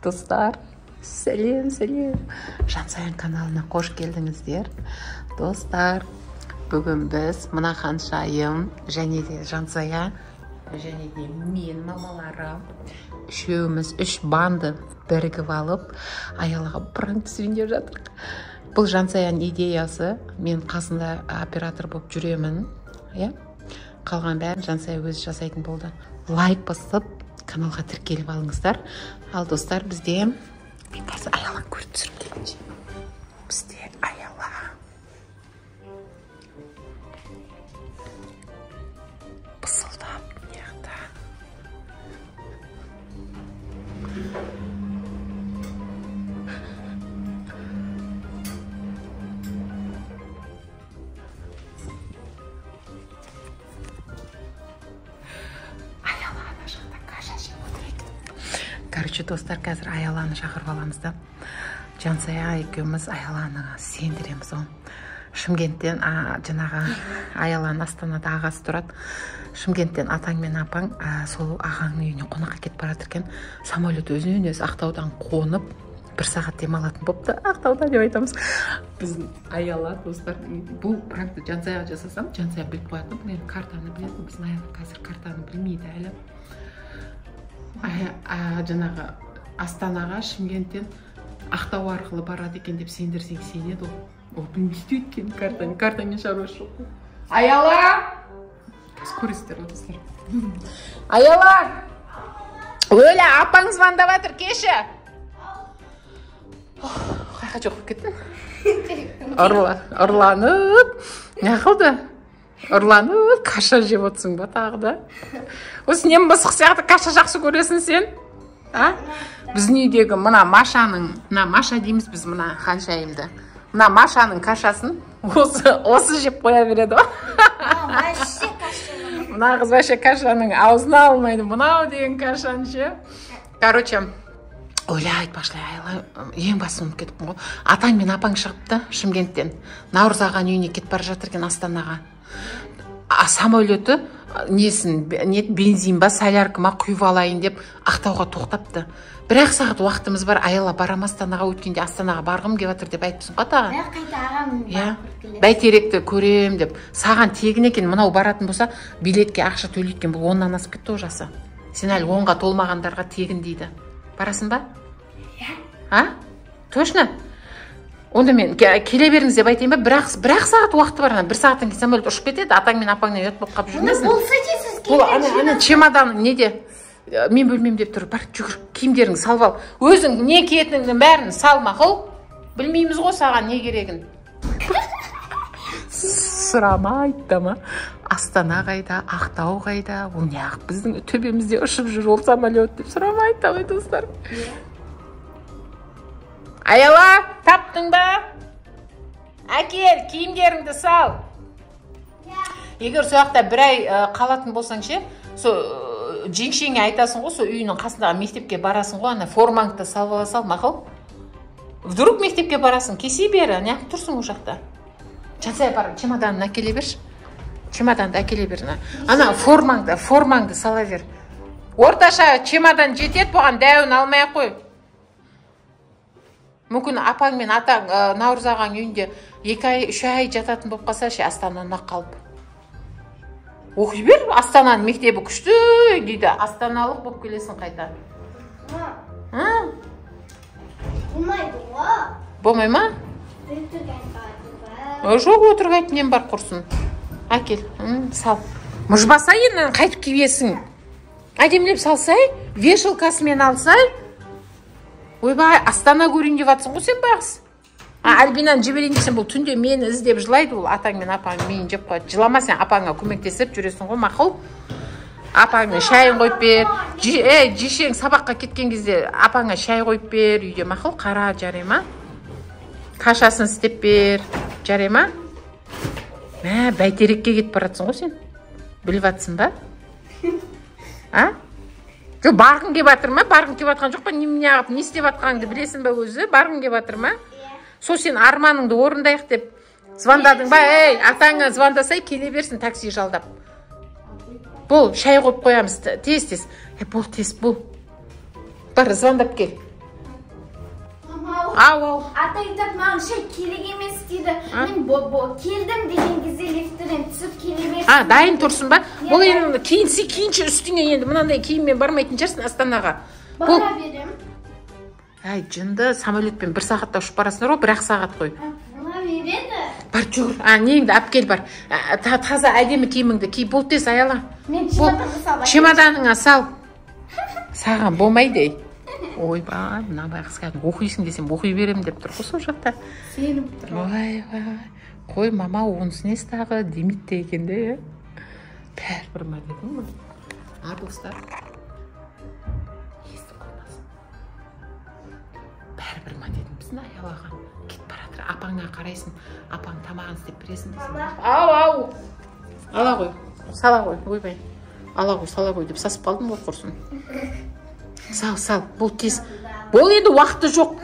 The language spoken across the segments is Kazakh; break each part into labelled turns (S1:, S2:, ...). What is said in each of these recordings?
S1: Достар, сәлем. Жансаян каналына қош келдіңіздер. Достар, бүгін біз мына Ханшайым және де Жансая және де мен мамалары үшеуміз үш банды бірігіп алып аялаға пранк түсірейін деп жатырмық. Бұл Жансаян идеясы, мен қасында оператор болып жүремін. Қалған бәрін Жансая өзі жасайтын болды. Лайк басып, каналға тіркеліп алыңыздар. Ал достар, бізде мен қазір аяланы көріп түсіріп келейінші. Бізде аяла. Пысылдап, неғда. Короче, достар, қазір аяланы шақырып аламыз да. Жансая екеуміз аяланы сендіреміз. Шымкенттен жаңағы аяланы Астанада ағасы тұрады. Шымкенттен атаң мен апаң сол ағаңның үйіне қонаққа кетіп бара жатыр екен. Самолет өзінен өзі Ақтаудан қонып, 1 сағат демалатын болыпты. Ақтауда деп айтамыз. Біздің аяла, достар, бұл пранкты Жансаяға жасасам, Жансая біліп қоятын. Бұл енді картаны біледі, біздің аяла қазір картаны білмейді әлі. Жаңағы Астанаға Шымкенттен Ақтау арқылы барады екен деп сендірсең сенеді ол. Ол білмейді өткен картамен шаруасы жоқ. Аяла! Қазір көресіздер, достар. Аяла! Өлі, апаң звондап жатыр, кеші. Қайқа жоқ кеттің? Ұрланып, не қылды? Ұрланып, каша жеп отырсың ба тағы да? Осы нем мысық сияқты каша жақсы көресің сен? Біздің үйдегі мына Маша дейміз біз мына Ханшайымды. Мына Машаның кашасын осы жеп қоя береді. Мына қыз вообще кашаның аузына алмайды. Мынау деген кашаны ше. Короче, ойлай айтпақшылай, ең басын ұмытып кетіппін ғой. Атаң мен апаң шығыпты Шымкенттен. Наурыз ағаның үйіне кетіп бара жатыр екен Астанаға. Самолеті бензин ба, солярка ма құйып алайын деп Ақтауға тоқтапты. 1 сағат уақытымыз бар, аяла барам Астанаға, өткенде Астанаға барғым келіп жатыр деп айтыпсың ғой тағы.
S2: Қайта ағам
S1: бәйтеректі көрем деп. Саған тегін екен, мынау баратын болса, билетке ақша төлейткен, бұл 10-нан асып кетті ол жасы. Сен әлі 10-ға толмағандарға тегін дейді. Барасың ба? Точно? Онда мен келе беріңіз деп айтайын ба? 1 сағат уақыты бар. 1 сағаттан кейін самолет ұшып кетеді, атаң мен апаңнан ұят болып қалып жүрмесін.
S2: Болса дейсіз,
S1: бұл чемодан неде? Мен бөлмем деп тұр. Бар, жүгір, киімдеріңді салып ал. Өзің не киетініңнің бәрін салма, қыл. Білмейміз ғой саған не керегін. Сұрамайды ма? Астана қайда, Ақтау қайда? Ол неғып біздің төбемізде ұшып жүр ол самолет деп сұрамайды ғой, достар. Аяла, таптың ба? Әкел, киімдеріңді сал. Егер сояқта бір ай қалатын болсаң ше, жеңшеңе айтасың ғой, үйінің қасындағы мектепке барасың ғой, формаңды салып ала сал, мақыл. Вдруг мектепке барасың, кесе бері, неғып тұрсың ол жақта. Жансая бар, чемоданын әкеле берші. Чемоданды әкеле бер. Формаңды сала бер. Орташа чемодан жетеді, бұған дәуін алмай қой. Мүмкін апаң мен атаң Наурыз ағаң үйінде 2 ай, 3 ай жататын болып қалса ше, Астананы қалып. Оқи бер, Астананың мектебі күшті дейді. Астаналық болып келесің қайта.
S2: Болмайды ғой.
S1: Болмай ма? Жоқ, отырғайтын нем бар құрсын. Әкел, сал. Мұжбаса енді қайтып киесің. Әдемлеп салсай, вешалкасымен алсай. Ойбай, Астана көрейін деп атсың ғой сен бағыз. Альбинаны жіберейін десем, бұл түнде мені іздеп жылайды, ол атаң мен апаң мені жеп қойды. Жылама, сен апаңа көмектесіп жүресің ғой, мақыл. Апаңа шайын қойып бер. Жешең сабаққа кеткен кезде апаңа шай қойып бер, үйде мақыл, қара жарай ма? Кашасын істеп бер, жарай ма? Бәйтерекке кетіп баратсың ғой сен. Біліп атсың ба? Барғың кеп атыр ма? Барғың кеп атқан жоқ па? Не істеп атқаныңды білесің ба өзі? Барғың кеп атыр ма? Сол сен арманыңды орындайық деп звондадың ба? Атаңа звондасай келе берсін такси жалдап. Бол, шай қойып қоямыз. Тез. Бол, тез, бол. Бар, звондап кел. Ау.
S2: Ата айтады, маған керек емес дейді. Мен келдім деген кезде лифттен түсіп келе берсін.
S1: Дайын тұрсын ба? Бұл енді кейінше үстіңе енді мынандай киіммен бармайтын шығарсың Астанаға.
S2: Бара берем.
S1: Ай, жынды, самолетпен 1 сағатта ұшып барасыңдар ғой, 1 сағат қой.
S2: Бара береді.
S1: Бар жүр. Неңді алып кел бар. Таза әдемі киіміңді ки, бол тез аяла.
S2: Мен чемоданға салайын.
S1: Чемоданыңа сал. Саған болмайды. Ойбай, мына байғыз кәдімгі оқисың десем оқи берем деп тұр ғой сол жақта.
S2: Сеніп тұр.
S1: Ойбай. Қой, мама онысы несі тағы демитті екен де. Бәрібір ма дедің ғой. Достар. Есі қоймасын. Бәрібір ма дедім біздің аялаған. Кет баратыр, апаңа қарайсың. Апаң тамағын істеп бересің десің. Ау. Ала қой. Сала қой. Ойбай. Ала қой, сала қой деп сасып қалдым ғой құрсын. Сал. Бұл тез. Бұл енді уақыты жоқ.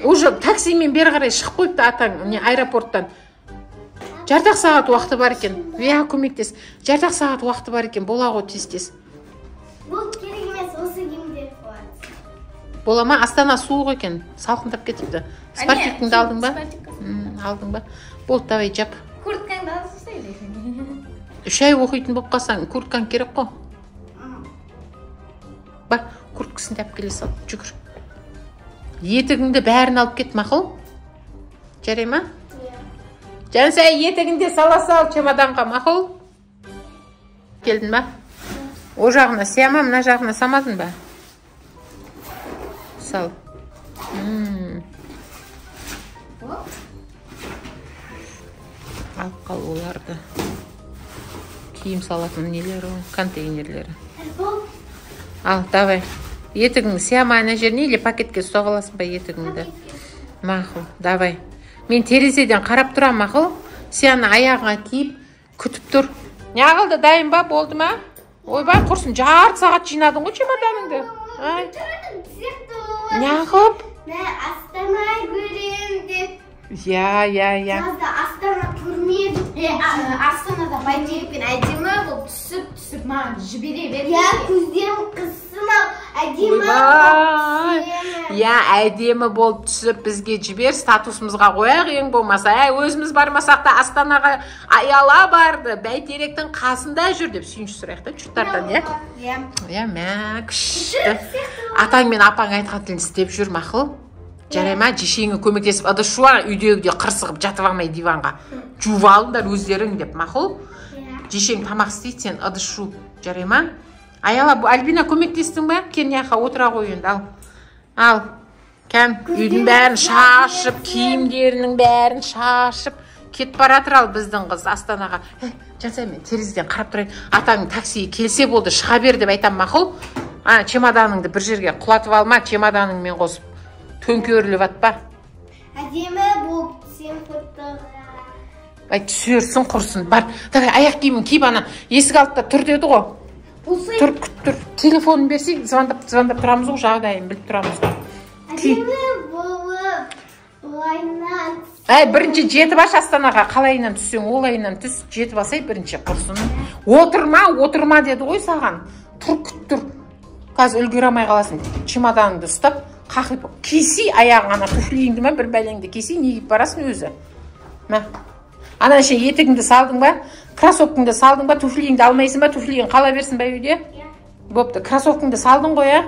S1: Уже таксимен бері қарай шығып қойыпты атаң, аэропорттан. Жарты сағат уақыты бар екен. Көмектес. Жарты сағат уақыты бар екен. Бола ғой тез.
S2: Бұл керек емес, осы киімдер болады.
S1: Бола ма? Астана суық екен. Салқындап кетіпті. Спартикіңді алдың ба? Алдың ба? Болды, давай жап.
S2: Курткаңды алып істейді.
S1: 3 ай оқитын болып қалсаң, курткаң керек қой. Бар, курткасын алып келе сал. Жүгір. Етігіңді бәрін алып кет, мақұл? Жарай ма? Жансай, етігіңде сала сал чемоданға, мақұл? Келдің ба? О жағына сияма, мына жағына самадың ба? Сал. Алып қал оларды. Киім салатын нелері, контейнерлері. Ал, давай. Етігіңді сияма ана жеріне или пакетке ұстап аласың ба етігіңді? Мақұл, давай. Мен терезеден қарап тұрам, мақұл? Сияны аяғыңа киіп, күтіп тұр. Неғылды, дайын ба, болды ма? Ойбай, құрсын, жарты сағат жинадың ғой чемоданыңды. Неғып?
S2: Мен Астана көрем деп.
S1: Жазда
S2: Астана көрмедім. Астанада бәйтерекпен әдемі болып түсіп маған жібере берді. Көздерім қысынап әдемі
S1: әдемі болып түсіп бізге жібер, статусымызға қояқ ең болмаса. Өзіміз бармасақ та Астанаға аяла барды, бәйтеректің қасында жүр деп сүйінші сұрайық та жұрттардан, күшті. Атаң мен апаң айтқан тілін істеп жүр, мақұл? Жарай ма, жешеңі көмектесіп, ыдыс-шуа үйдегіде қырсығып жатып алмай диванға. Жуып алыңдар өздерің деп, мақұл? Жешең тамақ істейді, сен ыдыс-шу. Жарай ма? Аяла, Альбина көмектестің ба? Кенияқа отыра қой енді, ал. Кән, үйдің бәрін шашып, киімдерінің бәрін шашып, кет баратыр ал біздің қыз Астанаға. Жансай, мен терезеден қарап тұрайын. Атаң такси келсе болды, шыға бер деп айтам, мақұл? Чемоданыңды бір жерге құлатып алма, чемоданыңмен қосып. Төңкеріліп атпа.
S2: Әдемі болып сен фотоға.
S1: Түсерсің құрсын. Бар, давай, аяқ киімін киіп ана есік алдында тұр деді ғой. Тұр, күттір. Телефонын берсек, звондап тұрамыз ғой, жағдайын біліп тұрамыз ғой.
S2: Әдемі болып, олайынан.
S1: Бірінші жетіп аш Астанаға, қалайынан түссең, олайынан түс, жетіп асай бірінші құрсын. Отырма деді ғой саған. Тұр, күттір. Қазір үлгере алмай қаласың. Чемоданыңды ұстап, қақып, киси аяғың ана туфлиіңді ма, бір бәлеңді киси, не киіп барасың өзі. Ана ше етігіңді салдың ба, кроссовкыңды салдың ба, туфлиіңді алмайсың ба, туфлиің қала берсін ба үйде? Бопты, кроссовкыңды салдың ғой,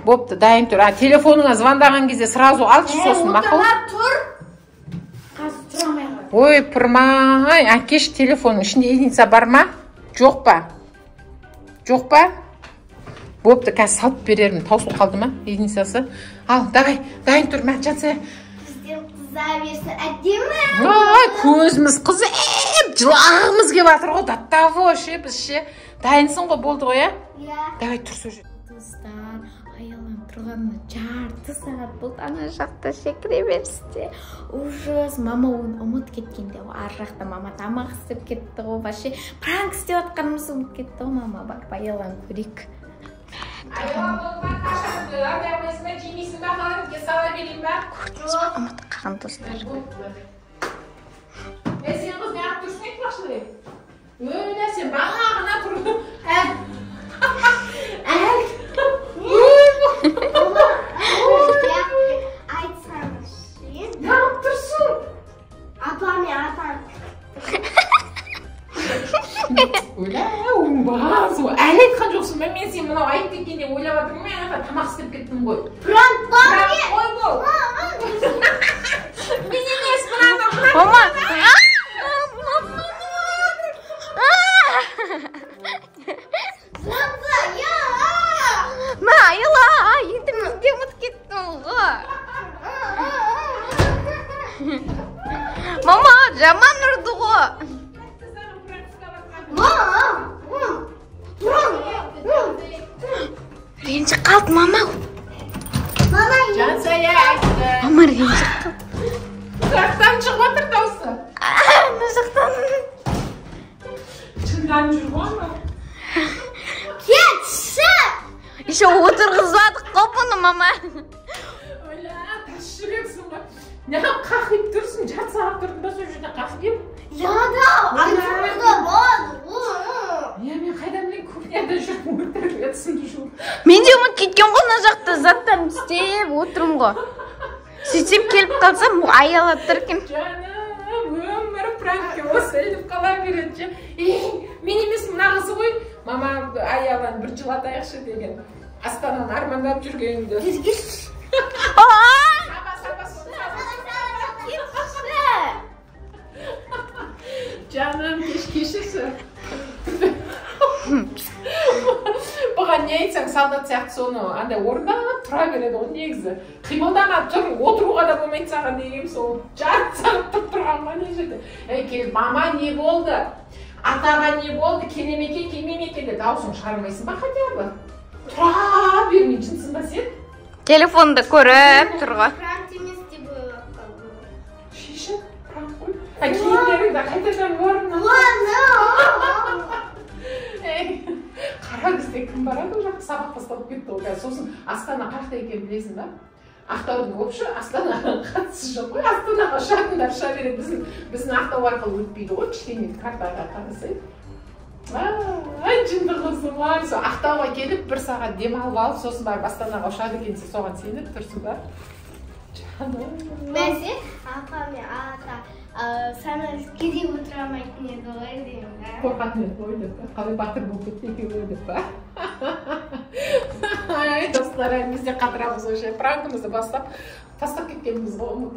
S1: Бопты, дайын тұр. Телефоныңа звондаған кезде сразу алшы сосын, мақұл?
S2: Тұр. Қазір тұра алмай қой.
S1: Ой, пырмай, әкеш телефонның ішінде единица бар ма? Жоқ па? Бопты, қазір салып берермін. Таусыл қалды ма, единицасы? Ал, давай, дайын тұр, Жансай.
S2: Көздерім қыза берсін, әдемі.
S1: Көзіміз қызып, жылағымыз кеп атыр ғой, даттаво, біз ше. Дайынсың ғой, болды ғой, Давай, тұр сол жерде.
S2: Достар, аялан тұрғанына жарты сағат болды. Ана жақта шекіре берісте. Ужас, мама оны ұмыт кеткенде. Ар жақта мама тамақ істеп кетті ғой. Баше, пранк істеп атқанымыз ұмыт кетті ғой, мама. Бар, аялан көрейік. Ұмыт қаған достар.
S1: Сен қыз не ақ тұрсын ек бақшылы? Сен бағағына тұрды.
S2: Айтсам.
S1: кеттім ғой.
S2: Пранк бар.
S1: Ой бол. Мен емес мынаны.
S2: Мама. Ма, айла, енді мен де ұмытып кеттім ғой. Мама, жаман ұрды ғой. Ренжіп қалды мама.
S1: Жансая айтты.
S2: Мама ренжіп қалды.
S1: Жақтан шығып отыр дауысы.
S2: Мына жақтан.
S1: Шындан жүр ғой ма?
S2: Кетші! Еще отырғызадық қой бұны мама.
S1: Ойла, тас жүрексің ғой. Неғып қақиып тұрсың, жарты сағат тұрдың ба сол жерде қақып ем?
S2: Яда, айтырда бар.
S1: Мен қайдан мен кухняда жүрдім, өтірік етсінді шу.
S2: Мен де ұмыт кеткен ғой, мына жақта заттарын істеп отырмын ғой. Сөйтсем келіп қалсам, аялап тұр екен.
S1: Жаным, өмір пранкке осы іліп қала береді. Мен емес мына қызы ғой, мама аялан бір жылатайықшы деген. Астананы армандап жүргенімді.
S2: Кергеш.
S1: Жаным, кешірші. Бұған не айтсаң, солдат сияқты соны андай орындап тұра береді ғой негізі. Қимылдана тұр, отыруға да болмайды саған деген сол. Жарты сағат тұрып тұрғанға не жерде. Мама не болды? Атаға не болды? Келемеке, келмемеке де даусың шығармайсың ба хотя бы? Тұра бермей жынсың ба сен?
S2: Телефонды көріп тұрға.
S3: Пранк емес деп ойлап қалдым.
S1: Шешін, пранк қой. Киімдеріңді қайтадан орнына. Қара күзде кім барады ол жаққа сабақ басталып кетті ғой. Сосын Астана қашта екен білесің ба? Ақтаудың көпші Астанаға қатысы жоқ қой. Астанаға ұшатындар ұша береді. Біздің Ақтау арқылы өтпейді ғой. Кішкене картаға қарасайды. Ай, жынды қызым ай. Ақтауға келіп бір сағат демалып алып, сосын барып Астанаға ұшады екенсің, соған сеніп тұрсың ба?
S3: Бәсе, апа мен ата самолетке отыра алмайтын еді ғой деймін да.
S1: Қорқатын еді ғой деп па? Қалай батыр болып кетті екеуі деп па? Ай, достар, біз де қатырамыз уже. Пранкымызды бастап, тастап кеткеніміз ғой ұмытып.